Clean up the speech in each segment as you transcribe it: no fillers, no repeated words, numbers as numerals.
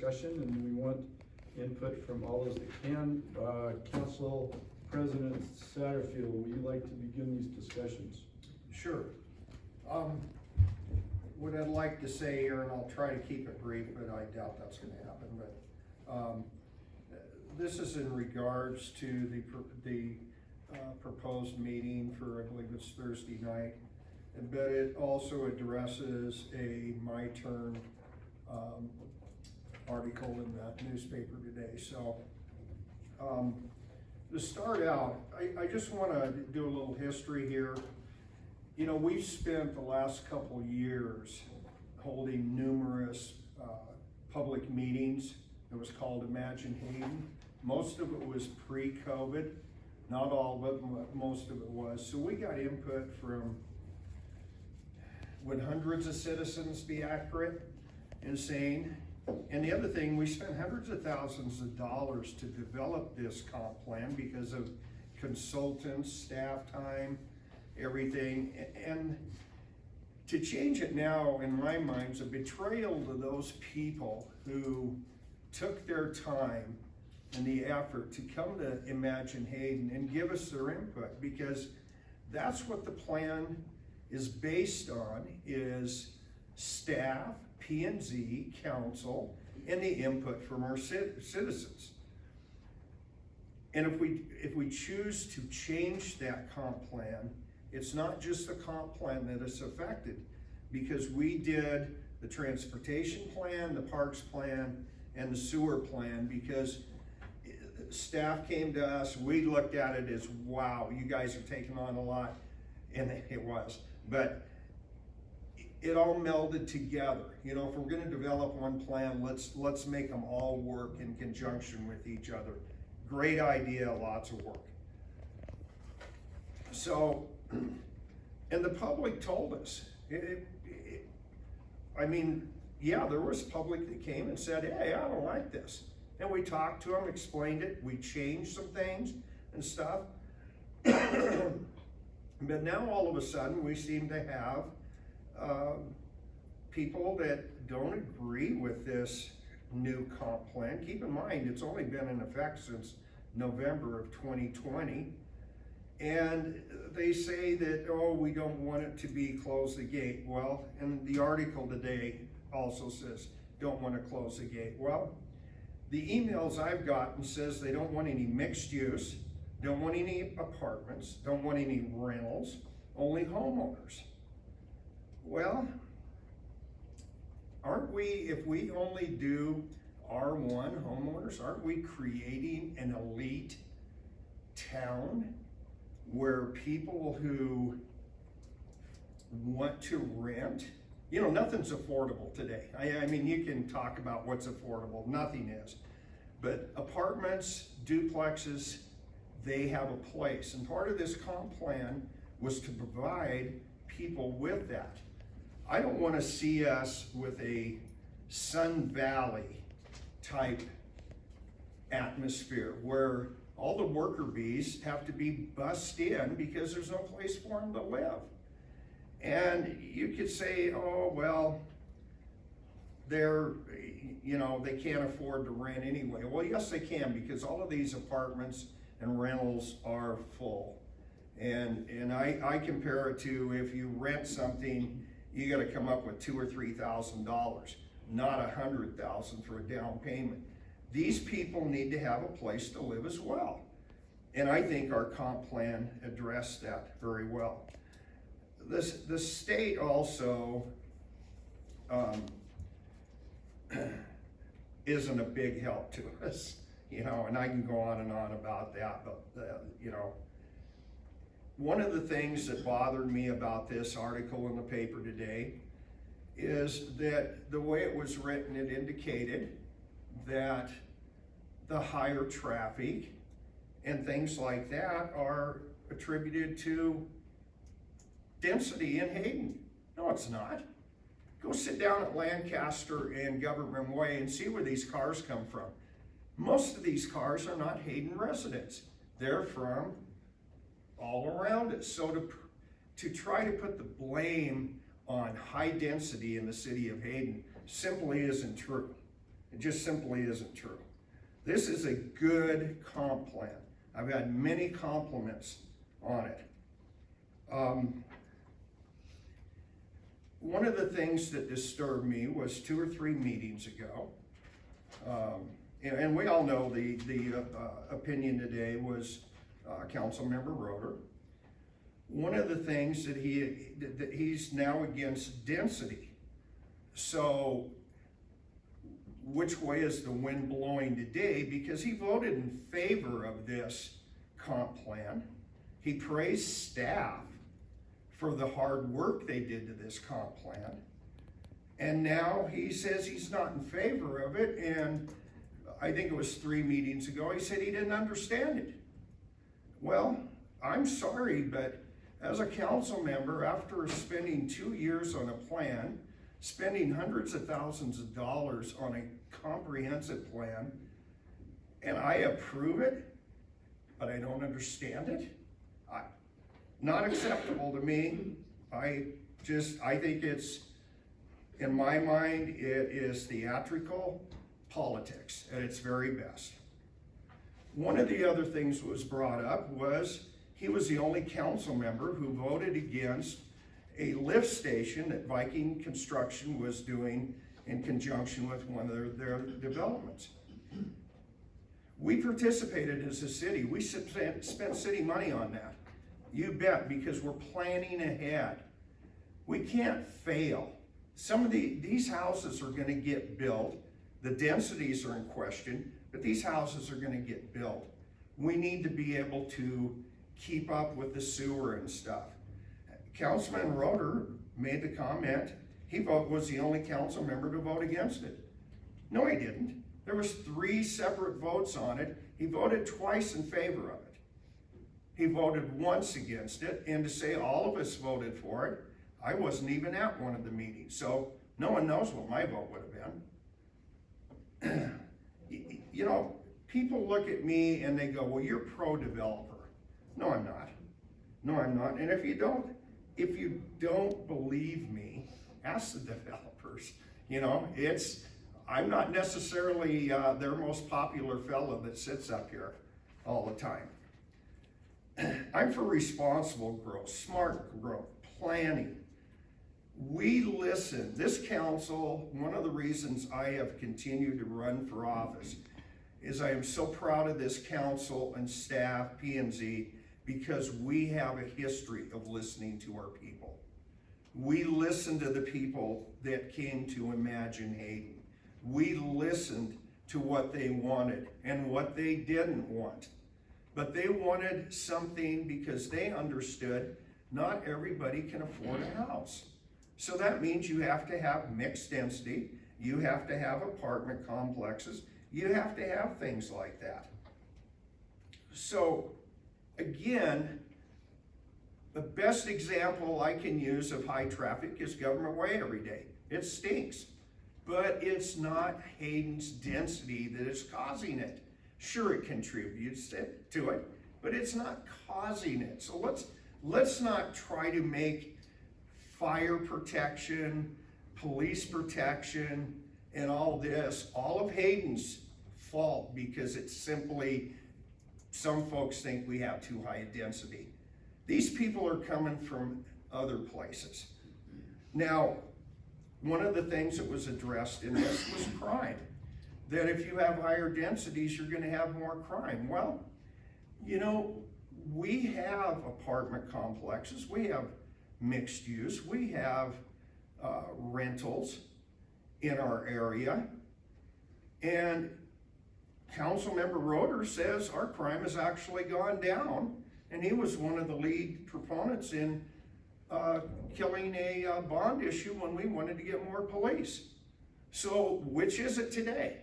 discussion, and we want input from all those that can. Council President Saterfiel, would you like to begin these discussions? Sure. What I'd like to say here, and I'll try to keep it brief, but I doubt that's going to happen, but this is in regards to the proposed meeting for, I believe it's Thursday night, but it also addresses a My Turn article in the newspaper today. So to start out, I just want to do a little history here. You know, we've spent the last couple years holding numerous public meetings. It was called Imagine Hayden. Most of it was pre-COVID, not all of it, but most of it was. So we got input from, would hundreds of citizens be accurate in saying? And the other thing, we spent hundreds of thousands of dollars to develop this comp plan because of consultants, staff time, everything. And to change it now, in my mind, is a betrayal to those people who took their time and the effort to come to Imagine Hayden and give us their input, because that's what the plan is based on, is staff, P&Z, council, and the input from our citizens. And if we choose to change that comp plan, it's not just the comp plan that is affected, because we did the transportation plan, the parks plan, and the sewer plan, because staff came to us, we looked at it as, wow, you guys are taking on a lot, and it was, but it all melded together. You know, if we're gonna develop one plan, let's make them all work in conjunction with each other. Great idea, lots of work. So, and the public told us, I mean, yeah, there was public that came and said, hey, I don't like this. And we talked to them, explained it, we changed some things and stuff. But now all of a sudden we seem to have people that don't agree with this new comp plan. Keep in mind, it's only been in effect since November of 2020. And they say that, oh, we don't want it to be close the gate. Well, and the article today also says, don't want to close the gate. Well, the emails I've gotten says they don't want any mixed use, don't want any apartments, don't want any rentals, only homeowners. Well, aren't we, if we only do R1 homeowners, aren't we creating an elite town where people who want to rent, you know, nothing's affordable today. I mean, you can talk about what's affordable, nothing is. But apartments, duplexes, they have a place. And part of this comp plan was to provide people with that. I don't want to see us with a Sun Valley type atmosphere where all the worker bees have to be bussed in because there's no place for them to live. And you could say, oh, well, they're, you know, they can't afford to rent anyway. Well, yes, they can, because all of these apartments and rentals are full. And I compare it to, if you rent something, you got to come up with $2,000 or $3,000, not $100,000 for a down payment. These people need to have a place to live as well. And I think our comp plan addressed that very well. The state also isn't a big help to us, you know, and I can go on and on about that, but you know, one of the things that bothered me about this article in the paper today is that the way it was written, it indicated that the higher traffic and things like that are attributed to density in Hayden. No, it's not. Go sit down at Lancaster and Government Way and see where these cars come from. Most of these cars are not Hayden residents. They're from all around us. So to try to put the blame on high density in the city of Hayden simply isn't true. It just simply isn't true. This is a good comp plan. I've had many compliments on it. One of the things that disturbed me was 2 or 3 meetings ago, and we all know the opinion today was Councilmember Roeder. One of the things that he's now against density. So which way is the wind blowing today? Because he voted in favor of this comp plan. He praised staff for the hard work they did to this comp plan. And now he says he's not in favor of it, and I think it was 3 meetings ago, he said he didn't understand it. Well, I'm sorry, but as a council member, after spending 2 years on a plan, spending hundreds of thousands of dollars on a comprehensive plan, and I approve it, but I don't understand it, not acceptable to me. I think it's, in my mind, it is theatrical politics at its very best. One of the other things that was brought up was he was the only council member who voted against a lift station that Viking Construction was doing in conjunction with one of their developments. We participated as a city. We spent city money on that. You bet, because we're planning ahead. We can't fail. Some of these houses are gonna get built. The densities are in question, but these houses are gonna get built. We need to be able to keep up with the sewer and stuff. Councilman Roeder made the comment, he was the only council member to vote against it. No, he didn't. There was 3 separate votes on it. He voted twice in favor of it. He voted once against it, and to say all of us voted for it, I wasn't even at one of the meetings, so no one knows what my vote would have been. You know, people look at me and they go, well, you're pro-developer. No, I'm not. No, I'm not. And if you don't believe me, ask the developers. You know, I'm not necessarily their most popular fellow that sits up here all the time. I'm for responsible growth, smart growth, planning. We listen. This council, one of the reasons I have continued to run for office is I am so proud of this council and staff, P&Z, because we have a history of listening to our people. We listened to the people that came to Imagine Hayden. We listened to what they wanted and what they didn't want. But they wanted something because they understood not everybody can afford a house. So that means you have to have mixed density, you have to have apartment complexes, you have to have things like that. So again, the best example I can use of high traffic is Government Way every day. It stinks, but it's not Hayden's density that is causing it. Sure, it contributes to it, but it's not causing it. So let's not try to make fire protection, police protection, and all this all of Hayden's fault because it's simply some folks think we have too high a density. These people are coming from other places. Now, one of the things that was addressed in this was crime. That if you have higher densities, you're gonna have more crime. Well, you know, we have apartment complexes, we have mixed use, we have rentals in our area, and Councilmember Roeder says our crime has actually gone down, and he was one of the lead proponents in killing a bond issue when we wanted to get more police. So which is it today?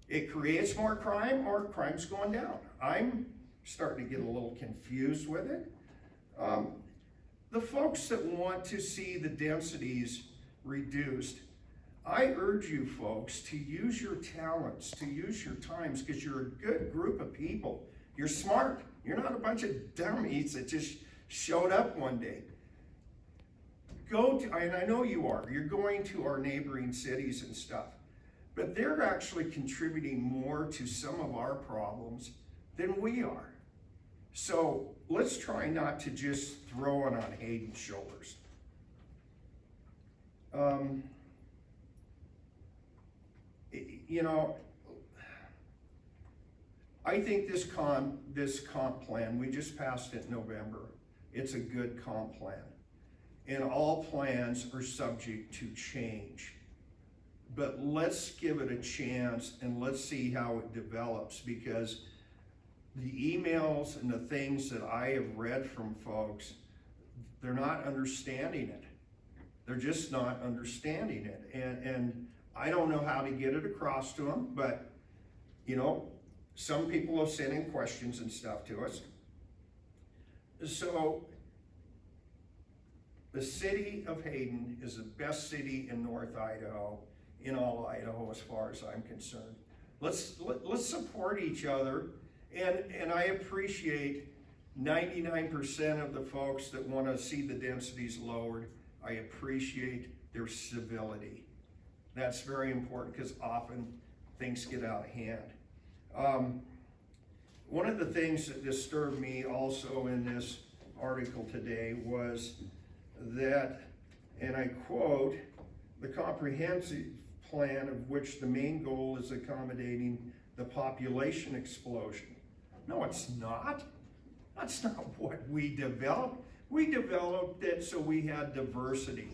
It creates more crime or crime's going down? I'm starting to get a little confused with it. The folks that want to see the densities reduced, I urge you folks to use your talents, to use your times, because you're a good group of people. You're smart. You're not a bunch of dummies that just showed up one day. Go to, and I know you are, you're going to our neighboring cities and stuff. but they're actually contributing more to some of our problems than we are. So let's try not to just throw it on Hayden's shoulders. You know, I think this comp plan, we just passed it in November. It's a good comp plan. And all plans are subject to change. But let's give it a chance and let's see how it develops, because the emails and the things that I have read from folks, they're not understanding it. They're just not understanding it. And I don't know how to get it across to them, but you know, some people have sent in questions and stuff to us. So the city of Hayden is the best city in North Idaho, in all Idaho as far as I'm concerned. Let's support each other, and I appreciate 99% of the folks that want to see the densities lowered. I appreciate their civility. That's very important, because often things get out of hand. One of the things that disturbed me also in this article today was that, and I quote, "The comprehensive plan of which the main goal is accommodating the population explosion." No, it's not. That's not what we developed. We developed it so we had diversity.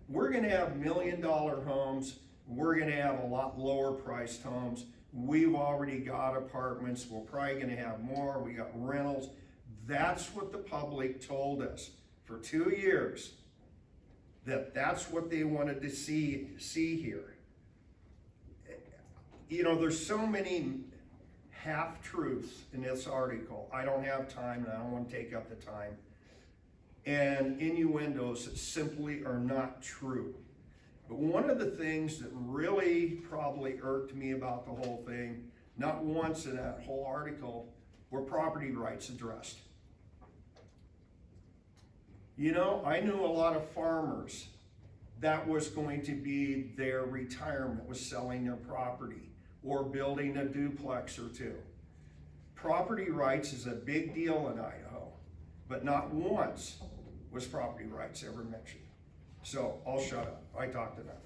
We're gonna have $1 million homes. We're gonna have a lot lower priced homes. We've already got apartments. We're probably gonna have more. We got rentals. That's what the public told us for 2 years, that's what they wanted to see here. You know, there's so many half-truths in this article. I don't have time, and I don't want to take up the time. And innuendos that simply are not true. But one of the things that really probably irked me about the whole thing, not once in that whole article, were property rights addressed. You know, I knew a lot of farmers that was going to be their retirement, was selling their property or building a duplex or two. Property rights is a big deal in Idaho, but not once was property rights ever mentioned. So I'll shut up. I talked enough.